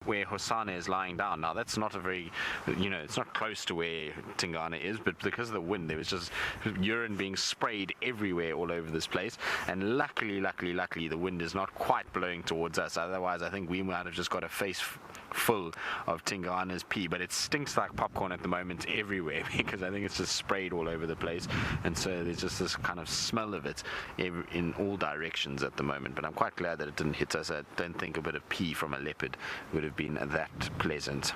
where Hosana is lying down. Now that's not a very, it's not close to where Tingana is, but because of the wind, there was just urine being sprayed everywhere all over this place. And luckily, the wind is not quite blowing towards us. Otherwise, I think we might have just got a face full of Tingana's pee. But it stinks like popcorn at the moment everywhere because I think it's just sprayed all over the place, and so there's just this kind of smell of it in all directions at the moment. But I'm quite glad that it didn't hit us. I don't think a bit of pee from a leopard would have been that pleasant.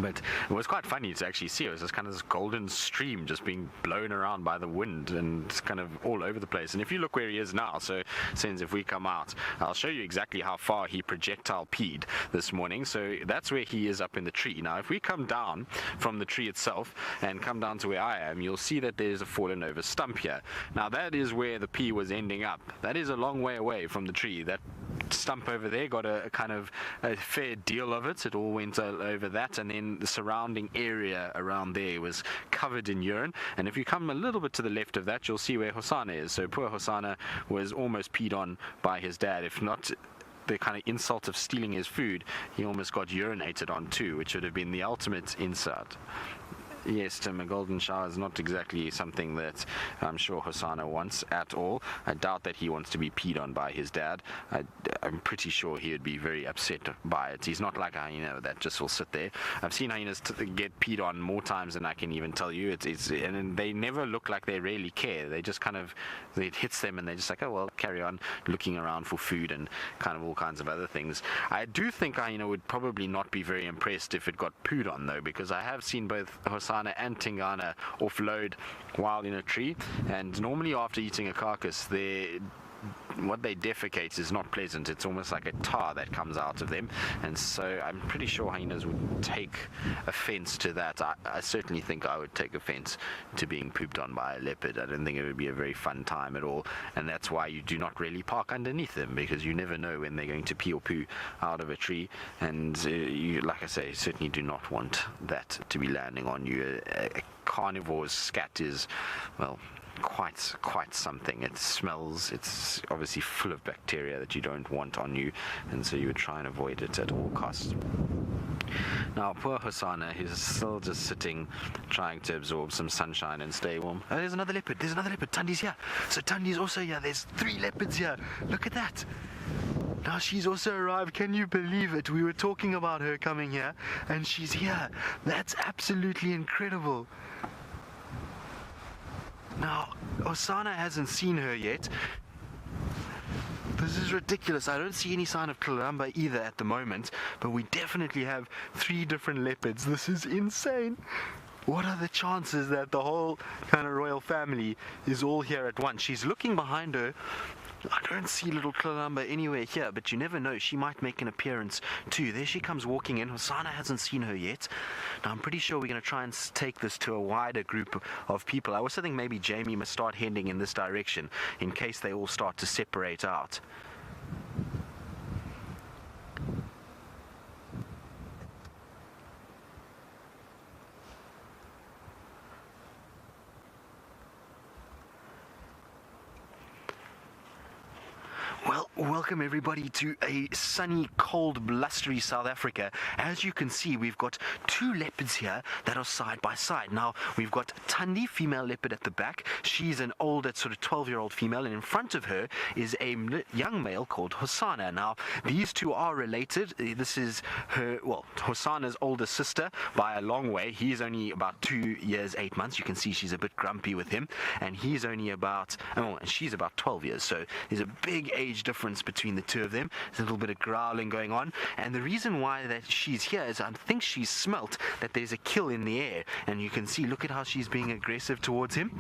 But it was quite funny to actually see. It was just kind of this golden stream just being blown around by the wind and it's kind of all over the place. And if you look where he is now, so since if we come out, I'll show you exactly how far he projectile peed this morning. So that's where he is up in the tree. Now if we come down from the tree itself and come down to where I am, you'll see that there's a fallen over stump here. Now that is where the pee was ending up. That is a long way away from the tree. That stump over there got a kind of a fair deal of it. It all went over that, and then the surrounding area around there was covered in urine. And if you come a little bit to the left of that, you'll see where Hosana is. So poor Hosana was almost peed on by his dad. If not the kind of insult of stealing his food, he almost got urinated on too, which would have been the ultimate insult. Yes, Tim, a golden shower is not exactly something that I'm sure Hosana wants at all. I doubt that he wants to be peed on by his dad. I'm pretty sure he would be very upset by it. He's not like a hyena that just will sit there. I've seen hyenas get peed on more times than I can even tell you. And they never look like they really care. They just kind of, it hits them and they're just like, oh well, carry on looking around for food and kind of all kinds of other things. I do think a hyena would probably not be very impressed if it got pooed on though, because I have seen both Hosana and Tingana offload while in a tree, and normally after eating a carcass, what they defecate is not pleasant. It's almost like a tar that comes out of them, and so I'm pretty sure hyenas would take offense to that. I certainly think I would take offense to being pooped on by a leopard. I don't think it would be a very fun time at all, and that's why you do not really park underneath them, because you never know when they're going to pee or poo out of a tree, and you, like I say, certainly do not want that to be landing on you. A carnivore's scat is, well, quite something. It smells, it's obviously full of bacteria that you don't want on you, and so you would try and avoid it at all costs. Now poor Hosana, he's still just sitting trying to absorb some sunshine and stay warm. Oh, there's another leopard, Thandi's here. So Thandi's also here. There's 3 leopards here. Look at that. Now she's also arrived. Can you believe it? We were talking about her coming here and she's here. That's absolutely incredible. Now, Hosana hasn't seen her yet. This is ridiculous. I don't see any sign of Kalamba either at the moment, but we definitely have 3 different leopards. This is insane. What are the chances that the whole kind of royal family is all here at once? She's looking behind her. I don't see little Kalamba anywhere here, but you never know. She might make an appearance too. There she comes walking in. Hosana hasn't seen her yet. Now I'm pretty sure we're going to try and take this to a wider group of people. I also think maybe Jamie must start heading in this direction in case they all start to separate out. Well, welcome everybody to a sunny, cold, blustery South Africa. As you can see, we've got 2 leopards here that are side by side. Now, we've got Thandi, female leopard at the back. She's an older, sort of 12-year-old female, and in front of her is a young male called Hosana. Now, these 2 are related. This is her, well, Hosana's older sister by a long way. He's only about 2 years, 8 months. You can see she's a bit grumpy with him, and he's only about, oh, and she's about 12 years. So there's a big age difference between the 2 of them. There's a little bit of growling going on, and the reason why that she's here is I think she's smelt that there's a kill in the air, and you can see, look at how she's being aggressive towards him,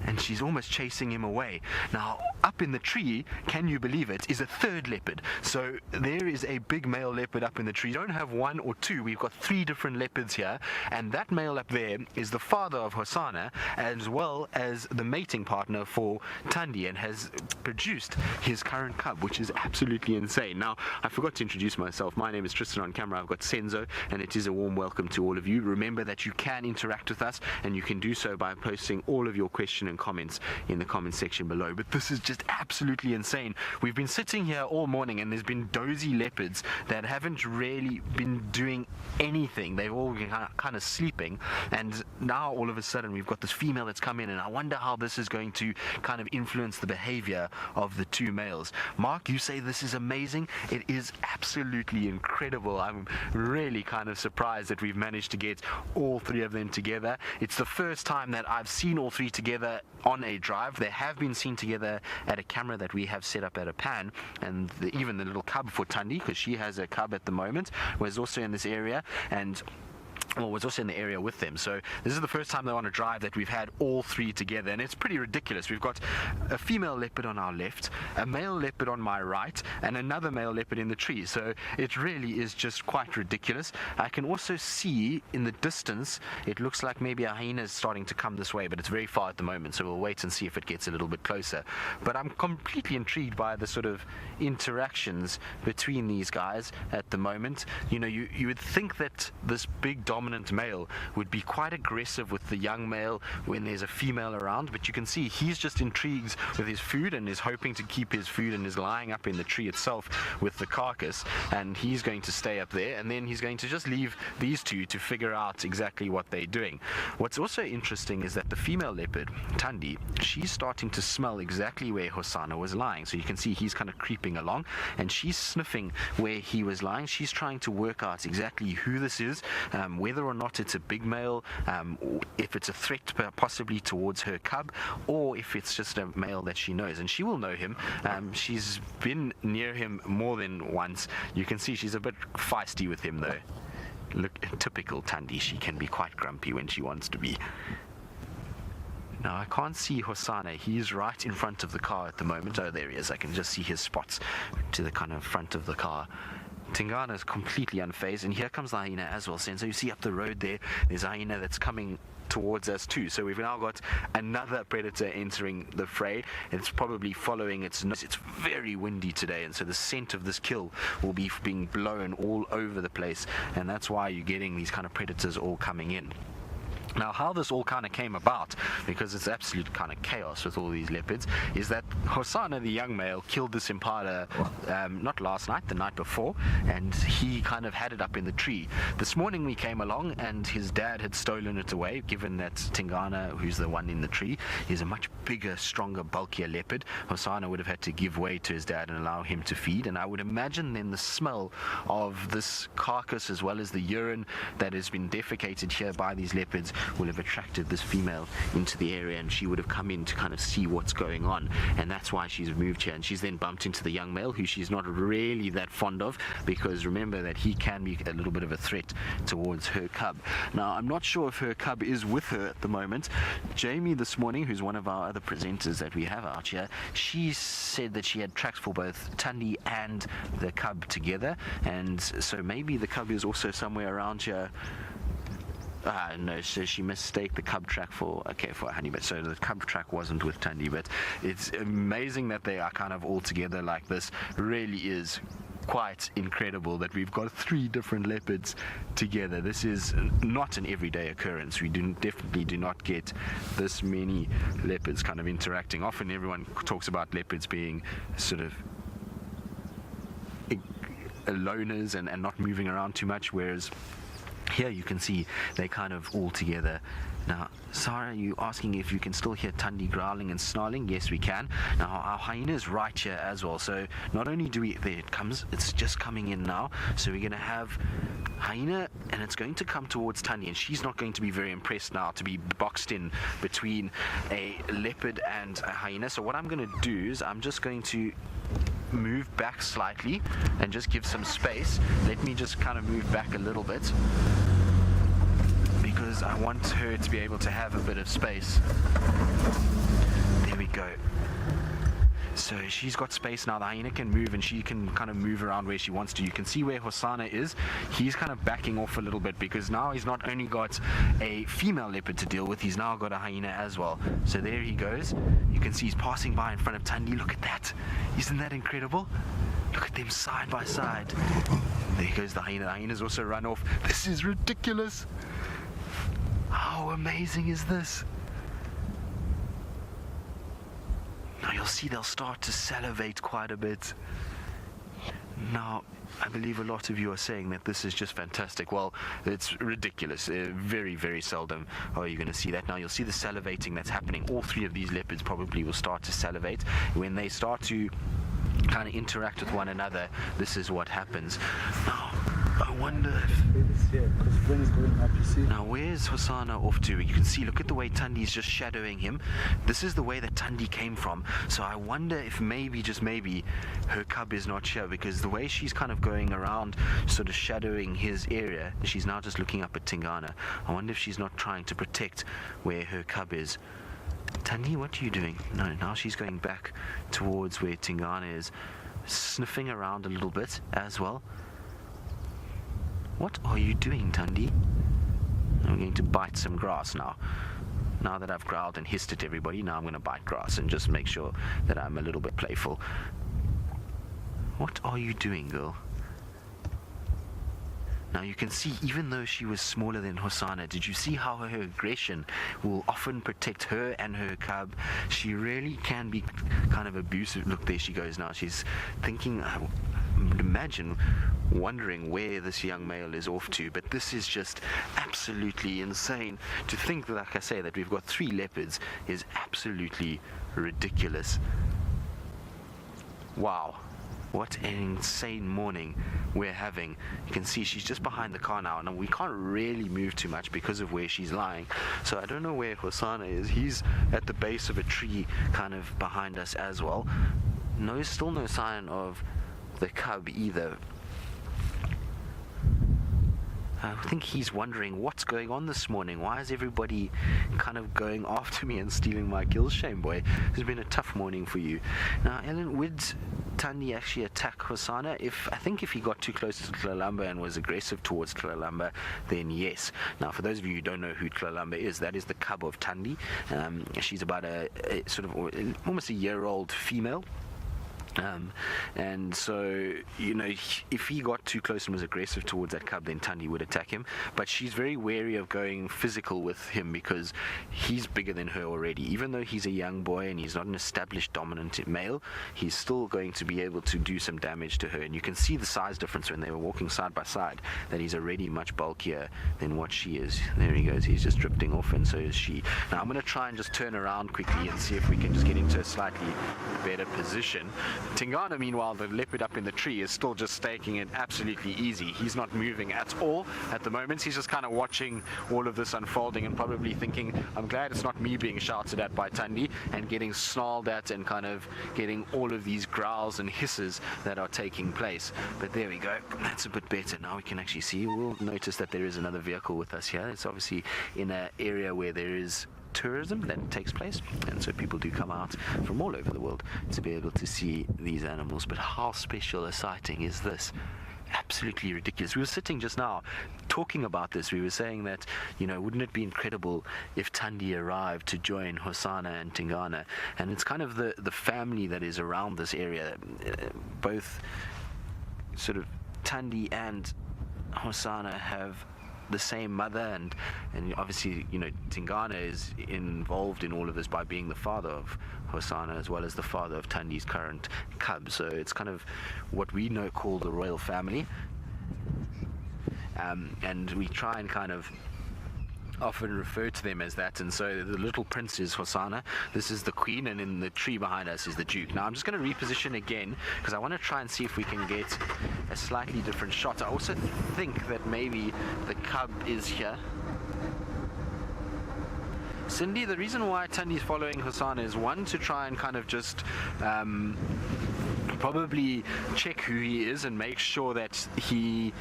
and she's almost chasing him away. Now up in the tree, can you believe it, is a 3rd leopard. So there is a big male leopard up in the tree. You don't have 1 or 2, we've got 3 different leopards here, and that male up there is the father of Hosana as well as the mating partner for Thandi, and has produced his current cub, which is absolutely insane. Now, I forgot to introduce myself. My name is Tristan. On camera I've got Senzo, and it is a warm welcome to all of you. Remember that you can interact with us, and you can do so by posting all of your question and comments in the comment section below. But this is just absolutely insane. We've been sitting here all morning and there's been dozy leopards that haven't really been doing anything. They've all been kind of sleeping, and now all of a sudden we've got this female that's come in, and I wonder how this is going to kind of influence the behavior of the two males. Mark, you say this is amazing. It is absolutely incredible. I'm really kind of surprised that we've managed to get all three of them together. It's the first time that I've seen all three together on a drive. They have been seen together at a camera that we have set up at a pan, and even the little cub for Thandi, because she has a cub at the moment, was also in this area, and was also in the area with them. So this is the first time they're on a drive that we've had all three together, and it's pretty ridiculous. We've got a female leopard on our left, a male leopard on my right, and another male leopard in the tree. So it really is just quite ridiculous. I can also see in the distance, it looks like maybe a hyena is starting to come this way, but it's very far at the moment, so we'll wait and see if it gets a little bit closer. But I'm completely intrigued by the sort of interactions between these guys at the moment. You know, you would think that this big dominant male would be quite aggressive with the young male when there's a female around, but you can see he's just intrigued with his food and is hoping to keep his food, and is lying up in the tree itself with the carcass, and he's going to stay up there, and then he's going to just leave these two to figure out exactly what they're doing. What's also interesting is that the female leopard, Thandi, she's starting to smell exactly where Hosana was lying. So you can see he's kind of creeping along, and she's sniffing where he was lying. She's trying to work out exactly who this is, whether or not it's a big male, if it's a threat possibly towards her cub, or if it's just a male that she knows. And she will know him. She's been near him more than once. You can see she's a bit feisty with him though. Look, typical Thandi, she can be quite grumpy when she wants to be. Now, I can't see Hosana. He's right in front of the car at the moment. Oh, there he is. I can just see his spots to the kind of front of the car. Tingana is completely unfazed, and here comes the hyena as well. So you see up the road there's a hyena that's coming towards us too. So we've now got another predator entering the fray. It's probably following its nose. It's very windy today, and so the scent of this kill will be being blown all over the place, and that's why you're getting these kind of predators all coming in. Now, how this all kind of came about, because it's absolute kind of chaos with all these leopards, is that Hosana, the young male, killed this impala not last night, the night before, and he kind of had it up in the tree. This morning we came along and his dad had stolen it away, given that Tingana, who's the one in the tree, is a much bigger, stronger, bulkier leopard. Hosana would have had to give way to his dad and allow him to feed, and I would imagine then the smell of this carcass, as well as the urine that has been defecated here by these leopards, will have attracted this female into the area, and she would have come in to kind of see what's going on, and that's why she's moved here. And she's then bumped into the young male, who she's not really that fond of, because remember that he can be a little bit of a threat towards her cub. Now, I'm not sure if her cub is with her at the moment. Jamie this morning, who's one of our other presenters that we have out here, she said that she had tracks for both Thandi and the cub together, and so maybe the cub is also somewhere around here. No, so she mistaked the cub track for a honey, but so the cub track wasn't with Thandi. But it's amazing that they are kind of all together like this. Really is quite incredible that we've got three different leopards together. This is not an everyday occurrence. We definitely do not get this many leopards kind of interacting. Often everyone talks about leopards being sort of loners and not moving around too much, whereas here you can see they kind of all together. Now, Sarah, you asking if you can still hear Thandi growling and snarling? Yes, we can. Now, our hyena is right here as well. So not only do we, there it comes, it's just coming in now. So we're going to have hyena, and it's going to come towards Thandi, and she's not going to be very impressed now to be boxed in between a leopard and a hyena. So what I'm going to do is I'm just going to move back slightly and just give some space. Let me just kind of move back a little bit, because I want her to be able to have a bit of space. There we go. So she's got space now. The hyena can move, and she can kind of move around where she wants to. You can see where Hosana is. He's kind of backing off a little bit, because now he's not only got a female leopard to deal with, he's now got a hyena as well. So there he goes. You can see he's passing by in front of Thandi. Look at that. Isn't that incredible? Look at them side by side. There goes the hyena. The hyena's also run off. This is ridiculous. How amazing is this? Now you'll see they'll start to salivate quite a bit. Now, I believe a lot of you are saying that this is just fantastic. Well, it's ridiculous. Very, very seldom are you going to see that. Now, you'll see the salivating that's happening. All three of these leopards probably will start to salivate. When they start to kind of interact with one another, this is what happens. Now, I wonder if... because wind is going up, you see. Now, where's Hosana off to? You can see, look at the way Thandi's just shadowing him. This is the way that Thandi came from. So I wonder if maybe, just maybe, her cub is not here, because the way she's kind of going around, sort of shadowing his area, she's now just looking up at Tingana. I wonder if she's not trying to protect where her cub is. Thandi, what are you doing? No, now she's going back towards where Tingana is, sniffing around a little bit as well. What are you doing, Thandi? I'm going to bite some grass now. Now that I've growled and hissed at everybody, now I'm going to bite grass and just make sure that I'm a little bit playful. What are you doing, girl? Now you can see, even though she was smaller than Hosana, did you see how her aggression will often protect her and her cub? She really can be kind of abusive. Look, there she goes now. She's thinking, I would imagine, wondering where this young male is off to. But this is just absolutely insane. To think, like I say, that we've got 3 leopards is absolutely ridiculous. Wow. What an insane morning we're having. You can see she's just behind the car now, and we can't really move too much because of where she's lying. So I don't know where Hosana is. He's at the base of a tree kind of behind us as well. No, still no sign of the cub either. I think he's wondering what's going on this morning. Why is everybody kind of going after me and stealing my kills? Shame, boy. It's been a tough morning for you. Now, Ellen, would Thandi actually attack Hosana? I think if he got too close to Tlalamba and was aggressive towards Tlalamba, then yes. Now, for those of you who don't know who Tlalamba is, that is the cub of Thandi. She's about a sort of almost a year-old female. And so, you know, if he got too close and was aggressive towards that cub, then Thandi would attack him. But she's very wary of going physical with him because he's bigger than her already. Even though he's a young boy and he's not an established dominant male, he's still going to be able to do some damage to her. And you can see the size difference when they were walking side by side, that he's already much bulkier than what she is. There he goes, he's just drifting off, and so is she. Now I'm going to try and just turn around quickly and see if we can just get into a slightly better position. Tingana, meanwhile, the leopard up in the tree, is still just staking it absolutely easy. He's not moving at all at the moment. He's just kind of watching all of this unfolding and probably thinking, I'm glad it's not me being shouted at by Thandi, and getting snarled at and kind of getting all of these growls and hisses that are taking place. But there we go. That's a bit better. Now we can actually see. We'll notice that there is another vehicle with us here. It's obviously in an area where there is tourism that takes place, and so people do come out from all over the world to be able to see these animals. But how special a sighting is this? Absolutely ridiculous. We were sitting just now talking about this. We were saying that, you know, wouldn't it be incredible if Thandi arrived to join Hosana and Tingana? And it's kind of the family that is around this area. Both sort of Thandi and Hosana have the same mother, and obviously, you know, Tingana is involved in all of this by being the father of Hosana as well as the father of Thandi's current cub. So it's kind of what we know called the royal family, and we try and kind of often refer to them as that. And so the little prince is Hosana, this is the queen, and in the tree behind us is the duke. Now I'm just going to reposition again because I want to try and see if we can get a slightly different shot. I also think that maybe the cub is here. Cindy, the reason why Thandi's following Hosana is, one, to try and kind of just probably check who he is and make sure that she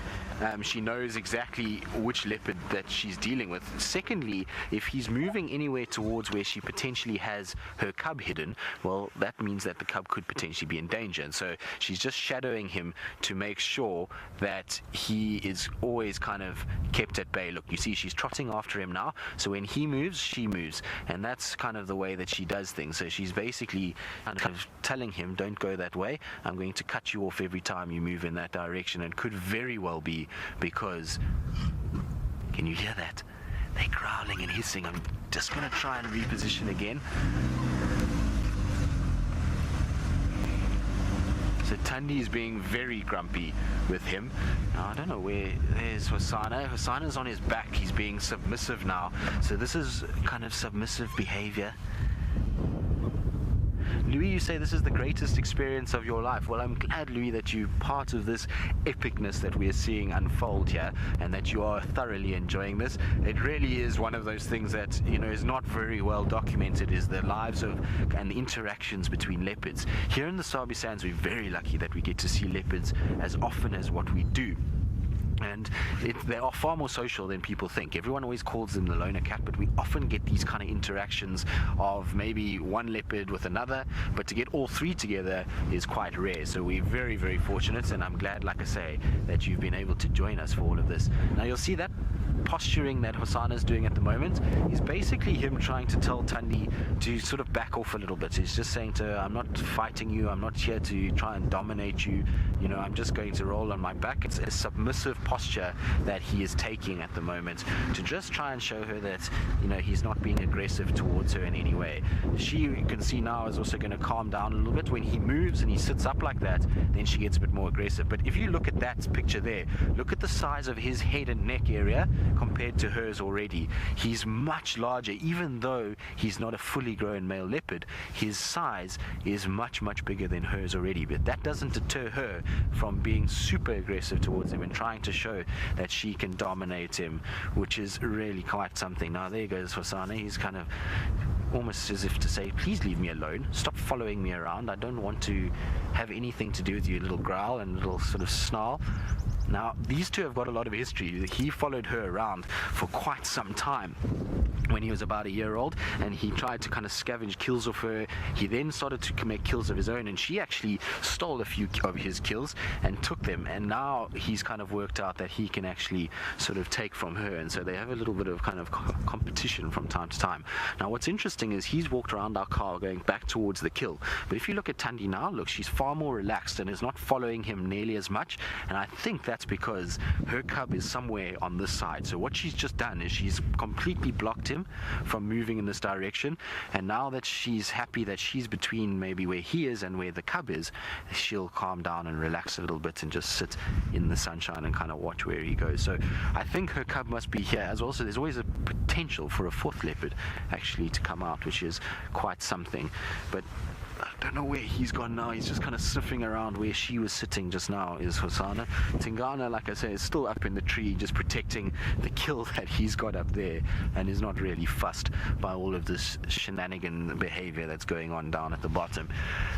knows exactly which leopard that she's dealing with. Secondly, if he's moving anywhere towards where she potentially has her cub hidden, well, that means that the cub could potentially be in danger. And so she's just shadowing him to make sure that he is always kind of kept at bay. Look, you see she's trotting after him now, so when he moves, she moves, and that's kind of the way that she does things. So she's basically kind of telling him, don't go that way, I'm going to cut you off every time you move in that direction. And could very well be because, can you hear that? They're growling and hissing. I'm just going to try and reposition again. So Thandi is being very grumpy with him. Now, I don't know where. There's Hosana. Hosana's on his back. He's being submissive now. So this is kind of submissive behavior. Louis, you say this is the greatest experience of your life. Well, I'm glad, Louis, that you're part of this epicness that we are seeing unfold here, and that you are thoroughly enjoying this. It really is one of those things that, you know, is not very well documented, is the lives of and the interactions between leopards. Here in the Sabi Sands, we're very lucky that we get to see leopards as often as what we do. And they are far more social than people think. Everyone always calls them the loner cat, but we often get these kind of interactions of maybe one leopard with another, but to get all three together is quite rare. So we're very, very fortunate, and I'm glad, like I say, that you've been able to join us for all of this. Now you'll see that posturing that Hosana is doing at the moment is basically him trying to tell Thandi to sort of back off a little bit. He's just saying to her, I'm not fighting you, I'm not here to try and dominate you, you know, I'm just going to roll on my back. It's a submissive posture that he is taking at the moment to just try and show her that, you know, he's not being aggressive towards her in any way. She, you can see now, is also going to calm down a little bit. When he moves and he sits up like that, then she gets a bit more aggressive. But if you look at that picture there, look at the size of his head and neck area compared to hers already. He's much larger. Even though he's not a fully grown male leopard, his size is much, much bigger than hers already. But that doesn't deter her from being super aggressive towards him and trying to show that she can dominate him, which is really quite something. Now there goes Hosana. He's kind of almost as if to say, please leave me alone, stop following me around, I don't want to have anything to do with you, little growl and little sort of snarl. Now these two have got a lot of history. He followed her around for quite some time when he was about a year old, and he tried to kind of scavenge kills of her. He then started to make kills of his own, and she actually stole a few of his kills and took them, and now he's kind of worked out that he can actually sort of take from her, and so they have a little bit of kind of competition from time to time. Now what's interesting is he's walked around our car going back towards the kill, but if you look at Thandi now, look, she's far more relaxed and is not following him nearly as much, and I think that's because her cub is somewhere on this side. So what she's just done is she's completely blocked him from moving in this direction, and now that she's happy that she's between maybe where he is and where the cub is, she'll calm down and relax a little bit and just sit in the sunshine and kind of watch where he goes. So I think her cub must be here, as also there's always a potential for a fourth leopard actually to come out, which is quite something. But I don't know where he's gone now. He's just kind of sniffing around where she was sitting just now is Hosana. Tingana, like I say, is still up in the tree just protecting the kill that he's got up there, and is not really fussed by all of this shenanigan behavior that's going on down at the bottom.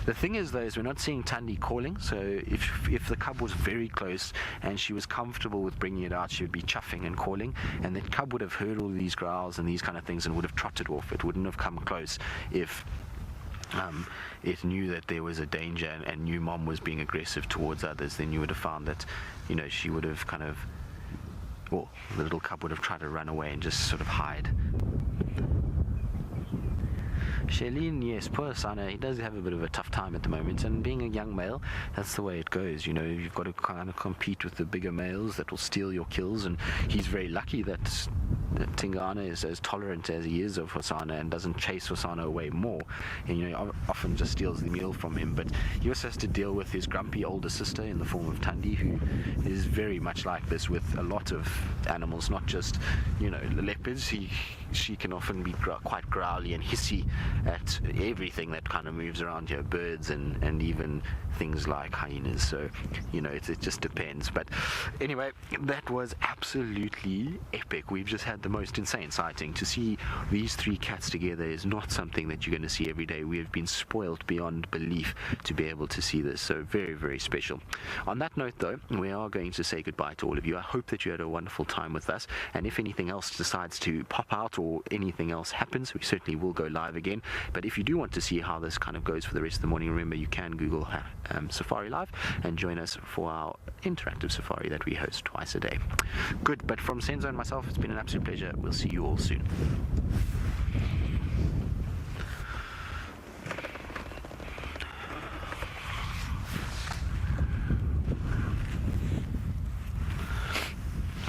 The thing is though, is we're not seeing Thandi calling, so if the cub was very close and she was comfortable with bringing it out, she would be chuffing and calling, and the cub would have heard all these growls and these kind of things and would have trotted off. It wouldn't have come close if it knew that there was a danger and knew mom was being aggressive towards others. Then you would have found that, you know, she would have kind of, well, the little cub would have tried to run away and just sort of hide. Shailene, yes, poor Hosana, he does have a bit of a tough time at the moment, and being a young male, that's the way it goes. You know, you've got to kind of compete with the bigger males that will steal your kills, and he's very lucky that Tingana is as tolerant as he is of Hosana and doesn't chase Hosana away more, and, you know, often just steals the meal from him. But he also has to deal with his grumpy older sister in the form of Thandi, who is very much like this with a lot of animals, not just, you know, leopards. She can often be quite growly and hissy at everything that kind of moves around here, birds and even things like hyenas. So, you know, it just depends. But anyway, that was absolutely epic. We've just had the most insane sighting. To see these three cats together is not something that you're going to see every day. We have been spoiled beyond belief to be able to see this, so very, very special. On that note though, we are going to say goodbye to all of you. I hope that you had a wonderful time with us, and if anything else decides to pop out or anything else happens, we certainly will go live again. But if you do want to see how this kind of goes for the rest of the morning, remember you can Google Safari Live and join us for our interactive safari that we host twice a day. Good, but from Senzo and myself, it's been an absolute pleasure. We'll see you all soon.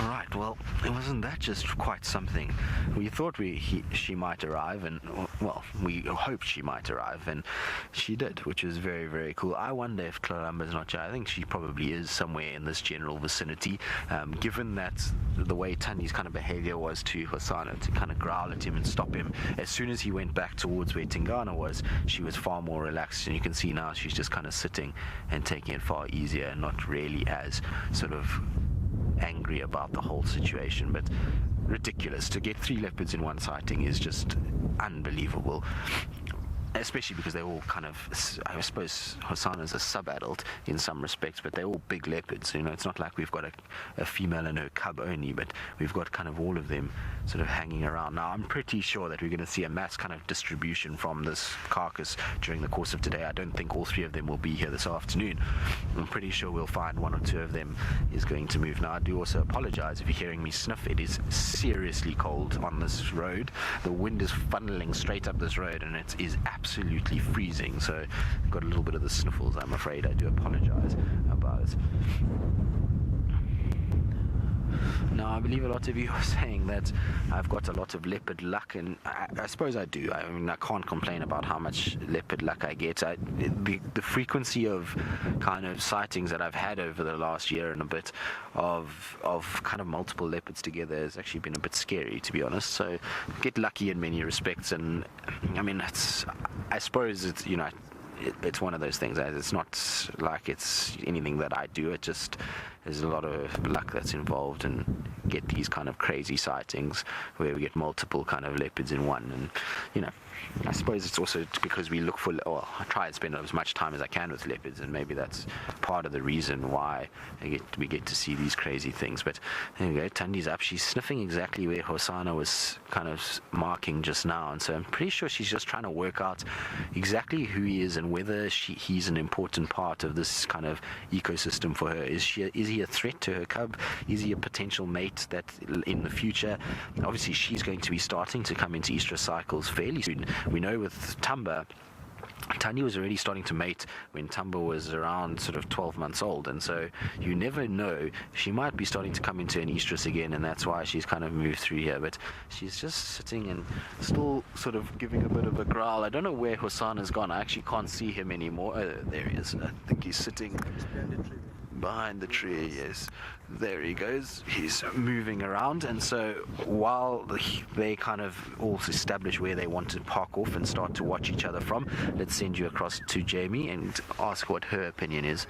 All right. Well, it wasn't that just quite something. We thought she might arrive, and well, we hoped she might arrive, and she did, which was very, very cool. I wonder if Chloramba's not here. I think she probably is somewhere in this general vicinity, given that the way Thandi's kind of behavior was to Hosana, to kind of growl at him and stop him. As soon as he went back towards where Tingana was, she was far more relaxed, and you can see now she's just kind of sitting and taking it far easier and not really as sort of angry about the whole situation. But ridiculous to get 3 leopards in one sighting is just unbelievable, especially because they're all kind of, I suppose Hosana's a sub-adult in some respects, but they're all big leopards. You know, it's not like we've got a female and her cub only, but we've got kind of all of them sort of hanging around. Now, I'm pretty sure that we're going to see a mass kind of distribution from this carcass during the course of today. I don't think all 3 of them will be here this afternoon. I'm pretty sure we'll find 1 or 2 of them is going to move. Now, I do also apologize if you're hearing me sniff. It is seriously cold on this road. The wind is funneling straight up this road, and it is absolutely freezing, so I've got a little bit of the sniffles, I'm afraid. I do apologize about it. Now, I believe a lot of you are saying that I've got a lot of leopard luck, and I suppose I do. I mean, I can't complain about how much leopard luck I get. The frequency of kind of sightings that I've had over the last year and a bit of kind of multiple leopards together has actually been a bit scary, to be honest. So, get lucky in many respects, and I mean, I suppose it's, you know, it's one of those things. It's not like it's anything that I do. It just there's a lot of luck that's involved, and get these kind of crazy sightings where we get multiple kind of leopards in one. And you know, I suppose it's also because we look for, or I try and spend as much time as I can with leopards, and maybe that's part of the reason why we get to see these crazy things. But there you go, Thandi's up. She's sniffing exactly where Hosana was kind of marking just now, and so I'm pretty sure she's just trying to work out exactly who he is and whether he's an important part of this kind of ecosystem for her. Is he a threat to her cub? Is he a potential mate that in the future? Obviously, she's going to be starting to come into estrus cycles fairly soon. We know with Thandi was already starting to mate when Tamba was around sort of 12 months old, and so you never know, she might be starting to come into an estrus again, and that's why she's kind of moved through here. But she's just sitting and still sort of giving a bit of a growl. I don't know where Hosana's gone. I actually can't see him anymore. There he is. I think he's sitting behind the tree. Yes, there he goes. He's moving around, and so while they kind of all establish where they want to park off and start to watch each other from, let's send you across to Jamie and ask what her opinion is.